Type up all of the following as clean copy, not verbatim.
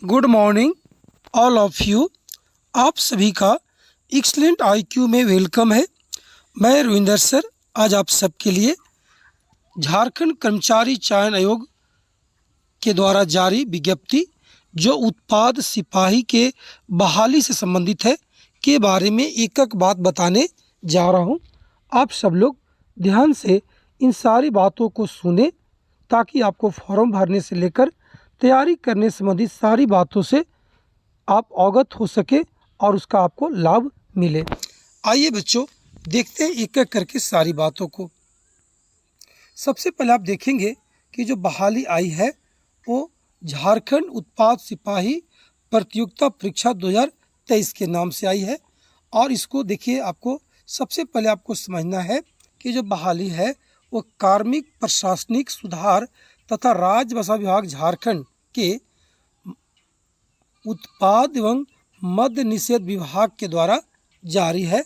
Good morning all of you. आप सभी का एक्सलेंट आईक्यू में वेलकम है। मैं रविंदर सर आज आप सबके लिए झारखंड कर्मचारी चयन आयोग के द्वारा जारी विज्ञप्ति जो उत्पाद सिपाही के बहाली से संबंधित है के बारे में एक एक बात बताने जा रहा हूं। आप सब लोग ध्यान से इन सारी बातों को सुने ताकि आपको फॉर्म भरने से लेकर तैयारी करने संबंधित सारी बातों से आप अवगत हो सके और उसका आपको लाभ मिले। आइए बच्चों देखते हैं एक एक करके सारी बातों को। सबसे पहले आप देखेंगे कि जो बहाली आई है वो झारखंड उत्पाद सिपाही प्रतियोगिता परीक्षा 2023 के नाम से आई है। और इसको देखिए, आपको सबसे पहले आपको समझना है कि जो बहाली है वो कार्मिक प्रशासनिक सुधार तथा राजभाषा विभाग झारखंड के उत्पाद एवं मद्य निषेध विभाग के द्वारा जारी है।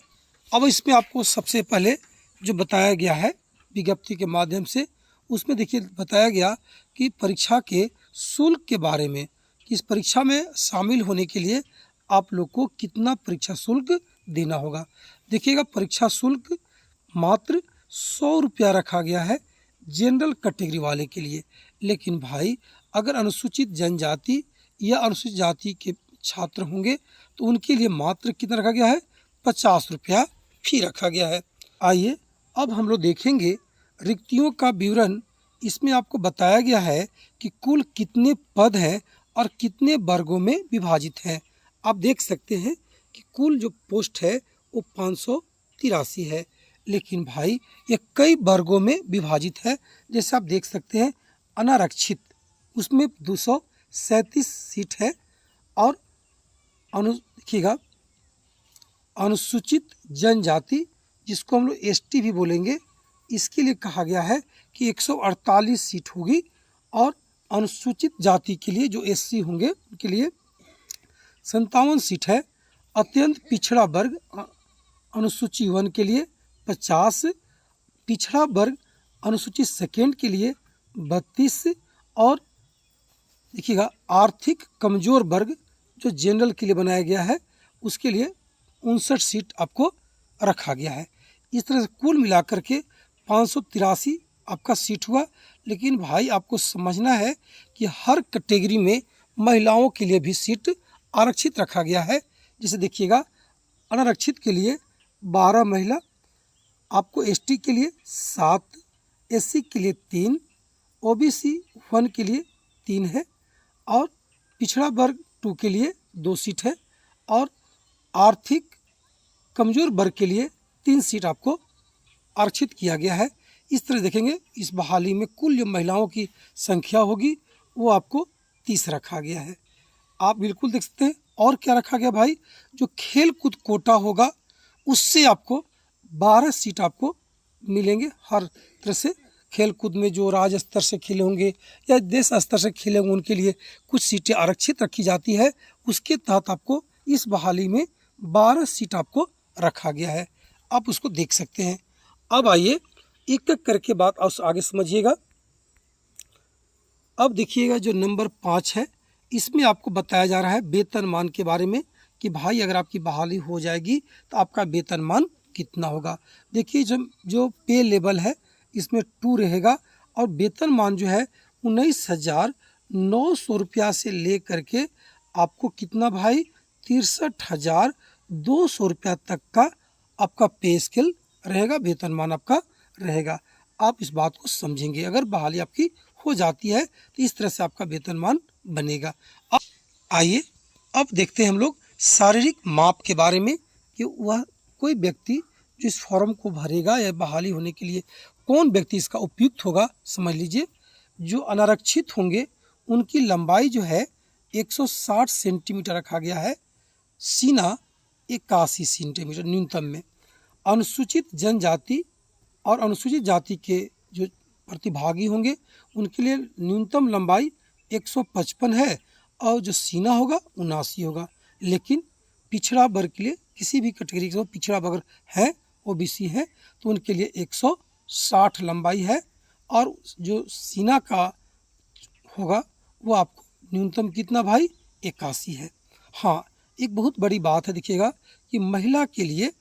अब इसमें आपको सबसे पहले जो बताया गया है विज्ञप्ति के माध्यम से, उसमें देखिए बताया गया कि परीक्षा के शुल्क के बारे में कि इस परीक्षा में शामिल होने के लिए आप लोग को कितना परीक्षा शुल्क देना होगा। देखिएगा, परीक्षा शुल्क मात्र 100 रुपया रखा गया है जनरल कैटेगरी वाले के लिए। लेकिन भाई अगर अनुसूचित जनजाति या अनुसूचित जाति के छात्र होंगे तो उनके लिए मात्र कितना रखा गया है, 50 रुपया फी रखा गया है। आइए अब हम लोग देखेंगे रिक्तियों का विवरण। इसमें आपको बताया गया है कि कुल कितने पद हैं और कितने वर्गों में विभाजित हैं। आप देख सकते हैं कि कुल जो पोस्ट है वो 583 है, लेकिन भाई ये कई वर्गों में विभाजित है। जैसे आप देख सकते हैं अनारक्षित, उसमें 237 सीट है। और देखिएगा अनुसूचित जनजाति, जिसको हम लोग एसटी भी बोलेंगे, इसके लिए कहा गया है कि 148 सीट होगी। और अनुसूचित जाति के लिए जो एससी होंगे उनके लिए 57 सीट है। अत्यंत पिछड़ा वर्ग अनुसूची 1 के लिए 50, पिछड़ा वर्ग अनुसूचित सेकेंड के लिए 32 और देखिएगा आर्थिक कमजोर वर्ग जो जनरल के लिए बनाया गया है उसके लिए 59 सीट आपको रखा गया है। इस तरह से कुल मिलाकर के 583 आपका सीट हुआ। लेकिन भाई आपको समझना है कि हर कैटेगरी में महिलाओं के लिए भी सीट आरक्षित रखा गया है। जैसे देखिएगा अनारक्षित के लिए 12 महिला, आपको एसटी के लिए 7, एससी के लिए 3, ओबीसी 1 के लिए 3 है और पिछड़ा वर्ग 2 के लिए 2 सीट है और आर्थिक कमजोर वर्ग के लिए 3 सीट आपको आरक्षित किया गया है। इस तरह देखेंगे इस बहाली में कुल जो महिलाओं की संख्या होगी वो आपको 30 रखा गया है। आप बिल्कुल देख सकते हैं। और क्या रखा गया भाई, जो खेल कूद कोटा होगा उससे आपको 12 सीट आपको मिलेंगे। हर तरह से खेल कूद में जो राज्य स्तर से खेले होंगे या देश स्तर से खेले होंगे उनके लिए कुछ सीटें आरक्षित रखी जाती है। उसके तहत आपको इस बहाली में 12 सीट आपको रखा गया है। आप उसको देख सकते हैं। अब आइए एक एक करके बात आगे समझिएगा। अब देखिएगा जो नंबर 5 है, इसमें आपको बताया जा रहा है वेतनमान के बारे में कि भाई अगर आपकी बहाली हो जाएगी तो आपका वेतनमान कितना होगा। देखिए जो पे लेवल है इसमें 2 रहेगा और वेतनमान जो है 19,900 रुपया से ले करके आपको कितना भाई 63,200 रुपया तक का आपका पे स्केल रहेगा, वेतनमान आपका रहेगा। आप इस बात को समझेंगे, अगर बहाली आपकी हो जाती है तो इस तरह से आपका वेतनमान बनेगा। अब आइए अब देखते हैं हम लोग शारीरिक माप के बारे में कि वह कोई व्यक्ति जो इस फॉर्म को भरेगा या बहाली होने के लिए कौन व्यक्ति इसका उपयुक्त होगा। समझ लीजिए, जो अनारक्षित होंगे उनकी लंबाई जो है 160 सेंटीमीटर रखा गया है, सीना 81 सेंटीमीटर न्यूनतम में। अनुसूचित जनजाति और अनुसूचित जाति के जो प्रतिभागी होंगे उनके लिए न्यूनतम लंबाई 155 है और जो सीना होगा 79 होगा। लेकिन पिछड़ा वर्ग के लिए किसी भी कैटेगरी का पिछड़ा वर्ग है, ओबीसी है, तो उनके लिए 160 लंबाई है और जो सीना का होगा वो आपको न्यूनतम कितना भाई 81 है। हाँ, एक बहुत बड़ी बात है, देखिएगा कि महिला के लिए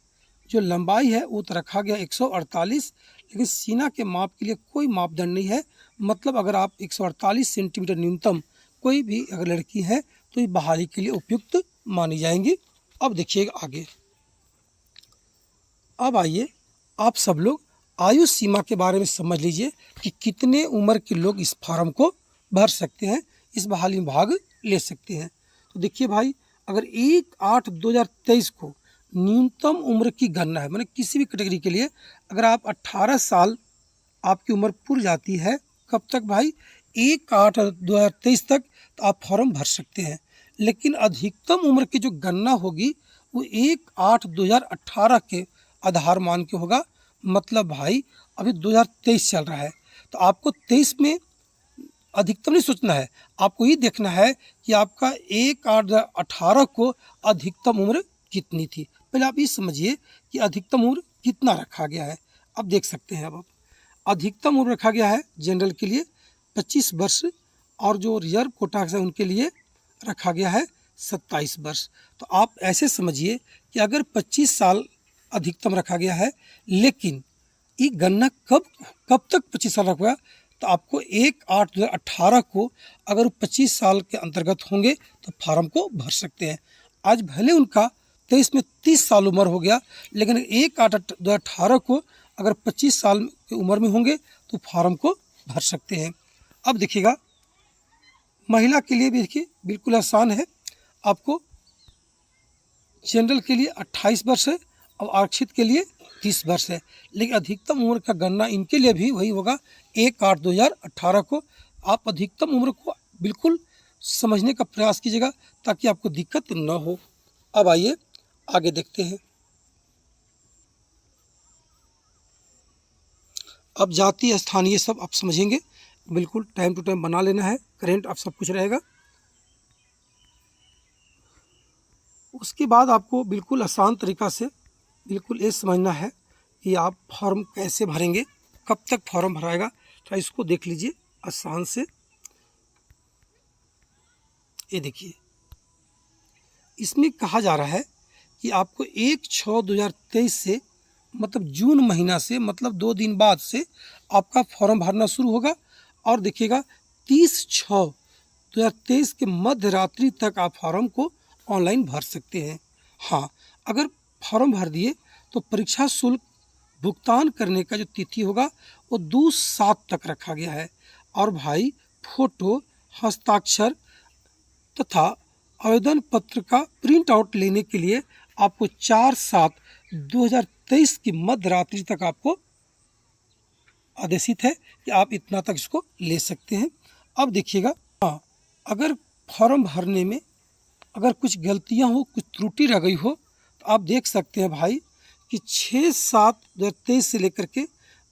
जो लंबाई है वो तो रखा गया 148, लेकिन सीना के माप के लिए कोई मापदंड नहीं है। मतलब अगर आप 148 सेंटीमीटर न्यूनतम कोई भी अगर लड़की है तो ये बहाली के लिए उपयुक्त मानी जाएंगी। अब देखिएगा आगे। अब आइए आप सब लोग आयु सीमा के बारे में समझ लीजिए कि कितने उम्र के लोग इस फार्म को भर सकते हैं, इस बहाली में भाग ले सकते हैं। तो देखिए भाई, अगर 1/8/2023 को न्यूनतम उम्र की गणना है, मैंने किसी भी कैटेगरी के लिए अगर आप 18 साल आपकी उम्र पूरी जाती है, कब तक भाई? 1/8/2023 तक तो आप फॉर्म भर सकते हैं। लेकिन अधिकतम उम्र की जो गणना होगी वो 1/8/2018 के आधार मान के होगा। मतलब भाई अभी 2023 चल रहा है, तो आपको 23 में अधिकतम नहीं सोचना है, आपको ये देखना है कि आपका 1/8/18 को अधिकतम उम्र कितनी थी। पहले आप ये समझिए कि अधिकतम उम्र कितना रखा गया है। अब देख सकते हैं, अब आप अधिकतम उम्र रखा गया है जनरल के लिए 25 वर्ष, और जो रिजर्व कोटा है उनके लिए रखा गया है 27 वर्ष। तो आप ऐसे समझिए कि अगर 25 साल अधिकतम रखा गया है, लेकिन ये गणना कब तक 25 साल रखा, तो आपको 1/8/2018 को अगर 25 साल के अंतर्गत होंगे तो फार्म को भर सकते हैं। आज भले उनका 23 में 30 साल उम्र हो गया, लेकिन 1/8/2018 को अगर 25 साल की उम्र में होंगे तो फार्म को भर सकते हैं। अब देखिएगा, महिला के लिए भी देखिए बिल्कुल आसान है। आपको जनरल के लिए 28 वर्ष है और आरक्षित के लिए 30 वर्ष है, लेकिन अधिकतम उम्र का गणना इनके लिए भी वही होगा 1/8/2018 को। आप अधिकतम उम्र को बिल्कुल समझने का प्रयास कीजिएगा ताकि आपको दिक्कत न हो। अब आइए आगे देखते हैं। अब जाति स्थानीय सब आप समझेंगे, बिल्कुल टाइम टू टाइम बना लेना है, करेंट आप सब कुछ रहेगा। उसके बाद आपको बिल्कुल आसान तरीका से बिल्कुल ये समझना है कि आप फॉर्म कैसे भरेंगे, कब तक फॉर्म भराएगा। तो इसको देख लीजिए आसान से। ये देखिए, इसमें कहा जा रहा है कि आपको 1/6/2023 से मतलब जून महीना से, मतलब 2 दिन बाद से आपका फॉर्म भरना शुरू होगा, और देखिएगा 30/6/2023 के मध्य रात्रि तक आप फॉर्म को ऑनलाइन भर सकते हैं। हाँ, अगर फॉर्म भर दिए तो परीक्षा शुल्क भुगतान करने का जो तिथि होगा वो 2/7 तक रखा गया है। और भाई फोटो, हस्ताक्षर तथा आवेदन पत्र का प्रिंट आउट लेने के लिए आपको 4/7/2023 की मध्य रात्रि तक आपको आदेशित है कि आप इतना तक इसको ले सकते हैं। अब देखिएगा, हाँ, अगर फॉर्म भरने में अगर कुछ गलतियां हो, कुछ त्रुटि रह गई हो, तो आप देख सकते हैं भाई कि 6/7/2023 से लेकर के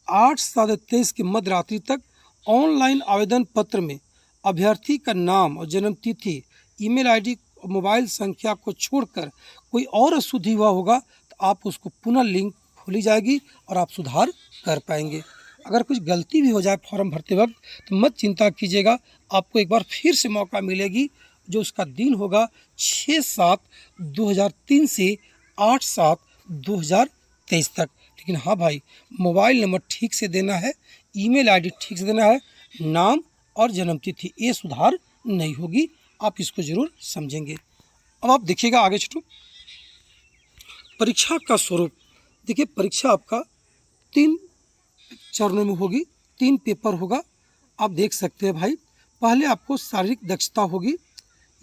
8/7/2023 की मध्य रात्रि तक ऑनलाइन आवेदन पत्र में अभ्यर्थी का नाम और जन्म तिथि, ईमेल आईडी और मोबाइल संख्या को छोड़कर कोई और अशुद्धि हुआ होगा तो आप उसको पुनः लिंक खोली जाएगी और आप सुधार कर पाएंगे। अगर कुछ गलती भी हो जाए फॉर्म भरते वक्त तो मत चिंता कीजिएगा, आपको एक बार फिर से मौका मिलेगी। जो उसका दिन होगा 6/7/2003 से 8/7/2023 तक। लेकिन हाँ भाई, मोबाइल नंबर ठीक से देना है, ईमेल आईडी ठीक से देना है, नाम और जन्म तिथि ये सुधार नहीं होगी, आप इसको जरूर समझेंगे। अब आप देखिएगा आगे छोटू, परीक्षा का स्वरूप। देखिए, परीक्षा आपका 3 चरणों में होगी, 3 पेपर होगा। आप देख सकते हैं भाई, पहले आपको शारीरिक दक्षता होगी,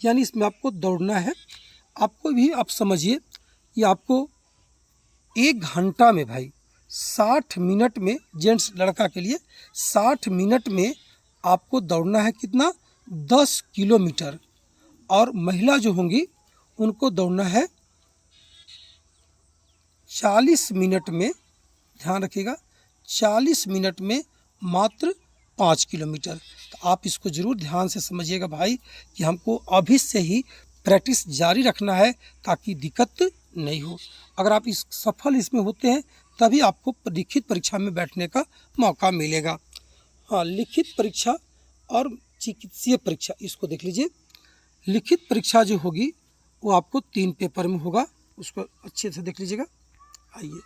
यानी इसमें आपको दौड़ना है। आपको भी आप समझिए कि आपको 1 घंटा में भाई 60 मिनट में, जेंट्स लड़का के लिए 60 मिनट में आपको दौड़ना है कितना? 10 किलोमीटर। और महिला जो होंगी उनको दौड़ना है 40 मिनट में, ध्यान रखिएगा 40 मिनट में मात्र 5 किलोमीटर। तो आप इसको ज़रूर ध्यान से समझिएगा भाई कि हमको अभी से ही प्रैक्टिस जारी रखना है ताकि दिक्कत नहीं हो। अगर आप इस सफल इसमें होते हैं तभी आपको लिखित परीक्षा में बैठने का मौका मिलेगा। हाँ, लिखित परीक्षा और चिकित्सीय परीक्षा, इसको देख लीजिए। लिखित परीक्षा जो होगी वो आपको 3 पेपर में होगा, उसको अच्छे से देख लीजिएगा। आइए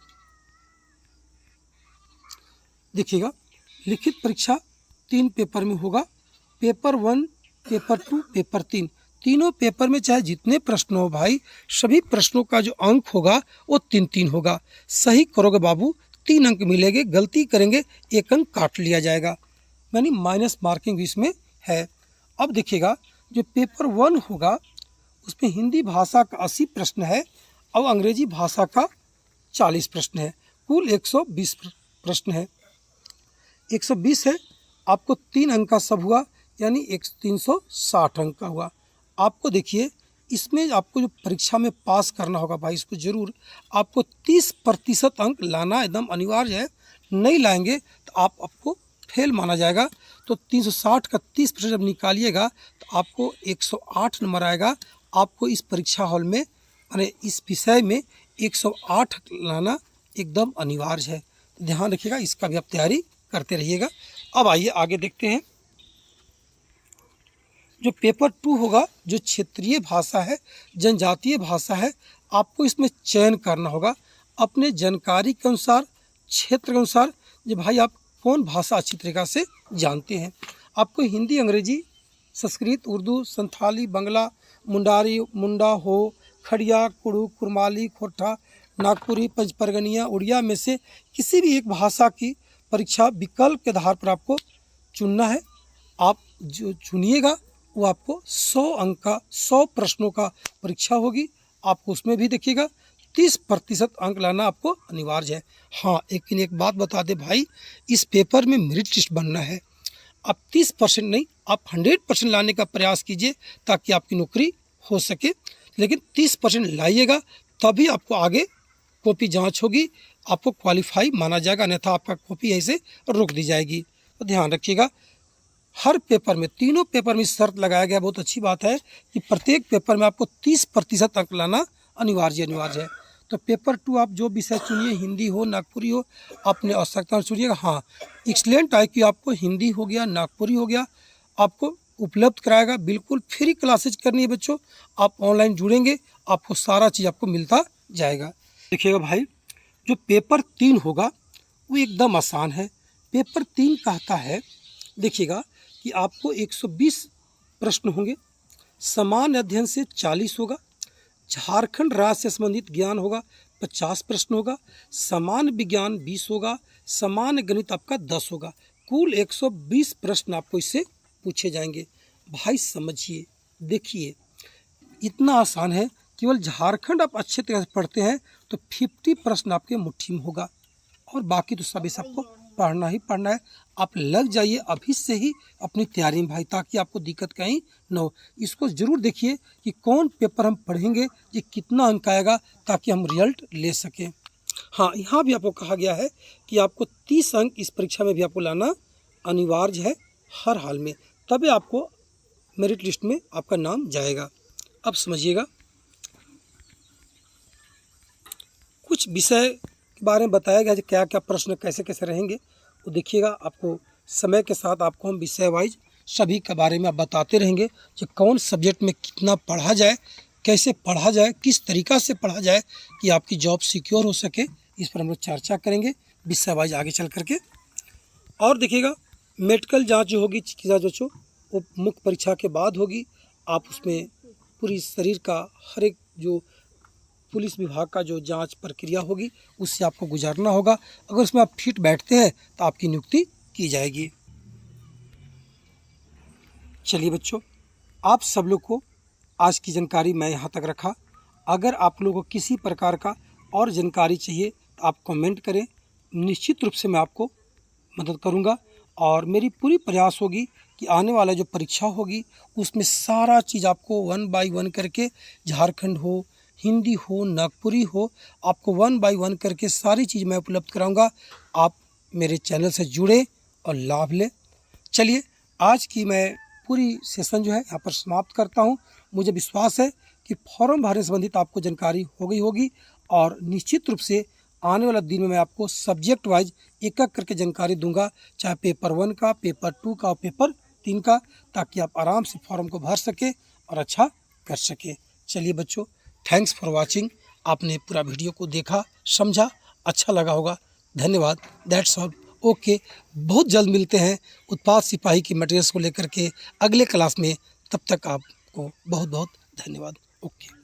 देखिएगा, लिखित परीक्षा 3 पेपर में होगा, पेपर 1, पेपर 2, पेपर 3। तीनों पेपर में चाहे जितने प्रश्न हो भाई, सभी प्रश्नों का जो अंक होगा वो 3-3 होगा। सही करोगे बाबू 3 अंक मिलेंगे, गलती करेंगे 1 अंक काट लिया जाएगा, यानी माइनस मार्किंग भी इसमें है। अब देखिएगा, जो पेपर 1 होगा उसमें हिंदी भाषा का 80 प्रश्न है और अंग्रेजी भाषा का 40 प्रश्न है, कुल 120 प्रश्न है। 120 है, आपको 3 अंक का सब हुआ, यानी 360 अंक का हुआ। आपको देखिए, इसमें आपको जो परीक्षा में पास करना होगा भाई, इसको ज़रूर आपको 30% अंक लाना एकदम अनिवार्य है। नहीं लाएंगे तो आपको फेल माना जाएगा। तो 360 का 30% जब निकालिएगा तो आपको 108 नंबर आएगा। आपको इस परीक्षा हॉल में, यानी इस विषय में 108 लाना एकदम अनिवार्य है। तो ध्यान रखिएगा, इसका भी आप तैयारी करते रहिएगा। अब आइए आगे देखते हैं। जो पेपर 2 होगा, जो क्षेत्रीय भाषा है, जनजातीय भाषा है, आपको इसमें चयन करना होगा अपने जानकारी के अनुसार, क्षेत्र के अनुसार। जो भाई आप कौन भाषा अच्छी तरीक़ा से जानते हैं। आपको हिंदी, अंग्रेजी, संस्कृत, उर्दू, संथाली, बंगला, मुंडारी, मुंडा हो, खड़िया, कुड़ू, कुरमाली, खोरठा, नागपुरी, पंचपरगनिया, उड़िया में से किसी भी एक भाषा की परीक्षा विकल्प के आधार पर आपको चुनना है। आप जो चुनिएगा वो आपको 100 अंक का, 100 प्रश्नों का परीक्षा होगी। आपको उसमें भी देखिएगा 30% अंक लाना आपको अनिवार्य है। हाँ, लेकिन एक बात बता दे भाई, इस पेपर में मेरिट लिस्ट बनना है। आप 30% नहीं, आप 100% लाने का प्रयास कीजिए ताकि आपकी नौकरी हो सके। लेकिन 30% लाइएगा, तभी आपको आगे कॉपी जांच होगी, आपको क्वालिफाई माना जाएगा, अन्यथा आपका कॉपी ऐसे रोक दी जाएगी। तो ध्यान रखिएगा, हर पेपर में, तीनों पेपर में शर्त लगाया गया, बहुत अच्छी बात है कि प्रत्येक पेपर में आपको 30% अंक लाना अनिवार्य है। तो पेपर 2 आप जो विषय चुनिए, हिंदी हो, नागपुरी हो, अपने आवश्यकता चुनिएगा। हाँ, एक्सीलेंट IQ आपको हिंदी हो गया, नागपुरी हो गया, आपको उपलब्ध कराएगा। बिल्कुल फ्री क्लासेज करनी है बच्चों, आप ऑनलाइन जुड़ेंगे, आपको सारा चीज़ आपको मिलता जाएगा। देखिएगा भाई, जो पेपर 3 होगा वो एकदम आसान है। पेपर 3 कहता है, देखिएगा कि आपको 120 प्रश्न होंगे, सामान्य अध्ययन से 40 होगा, झारखंड राज्य से संबंधित ज्ञान होगा 50 प्रश्न होगा, सामान्य विज्ञान 20 होगा, सामान्य गणित आपका 10 होगा, कुल 120 प्रश्न आपको इससे पूछे जाएंगे। भाई समझिए, देखिए इतना आसान है। केवल झारखंड आप अच्छे तरह से पढ़ते हैं तो 50 प्रश्न आपके मुट्ठी में होगा, और बाकी तो सभी सबको पढ़ना ही पढ़ना है। आप लग जाइए अभी से ही अपनी तैयारी में भाई, ताकि आपको दिक्कत कहीं न हो। इसको ज़रूर देखिए कि कौन पेपर हम पढ़ेंगे, ये कितना अंक आएगा, ताकि हम रिजल्ट ले सकें। हाँ, यहाँ भी आपको कहा गया है कि आपको 30 अंक इस परीक्षा में भी आपको लाना अनिवार्य है हर हाल में, तभी आपको मेरिट लिस्ट में आपका नाम जाएगा। अब समझिएगा, कुछ विषय के बारे में बताया गया, क्या क्या प्रश्न कैसे कैसे रहेंगे, वो देखिएगा। आपको समय के साथ आपको हम विषय वाइज सभी के बारे में आप बताते रहेंगे कि कौन सब्जेक्ट में कितना पढ़ा जाए, कैसे पढ़ा जाए, किस तरीक़ा से पढ़ा जाए कि आपकी जॉब सिक्योर हो सके। इस पर हम लोग चर्चा करेंगे विषय वाइज आगे चल करके। और देखिएगा, मेडिकल जाँच जो होगी, चिकित्सा जो वो मुख्य परीक्षा के बाद होगी। आप उसमें पूरी शरीर का हर एक जो पुलिस विभाग का जो जांच प्रक्रिया होगी उससे आपको गुजरना होगा। अगर उसमें आप फिट बैठते हैं तो आपकी नियुक्ति की जाएगी। चलिए बच्चों, आप सब लोग को आज की जानकारी मैं यहाँ तक रखा। अगर आप लोगों को किसी प्रकार का और जानकारी चाहिए तो आप कमेंट करें, निश्चित रूप से मैं आपको मदद करूँगा। और मेरी पूरी प्रयास होगी कि आने वाला जो परीक्षा होगी उसमें सारा चीज़ आपको 1 बाय 1 करके, झारखंड हो, हिंदी हो, नागपुरी हो, आपको 1 बाय 1 करके सारी चीज़ मैं उपलब्ध कराऊंगा। आप मेरे चैनल से जुड़े और लाभ लें। चलिए, आज की मैं पूरी सेशन जो है यहाँ पर समाप्त करता हूँ। मुझे विश्वास है कि फॉर्म भरने से संबंधित आपको जानकारी हो गई होगी, और निश्चित रूप से आने वाला दिन में मैं आपको सब्जेक्ट वाइज एक एक करके जानकारी दूंगा, चाहे पेपर 1 का, पेपर 2 का और पेपर 3 का, ताकि आप आराम से फॉर्म को भर सकें और अच्छा कर सकें। चलिए बच्चों, थैंक्स फॉर वाचिंग। आपने पूरा वीडियो को देखा, समझा, अच्छा लगा होगा। धन्यवाद। That's all. ओके, बहुत जल्द मिलते हैं उत्पाद सिपाही की मटेरियल्स को लेकर के अगले क्लास में। तब तक आपको बहुत बहुत धन्यवाद। ओके।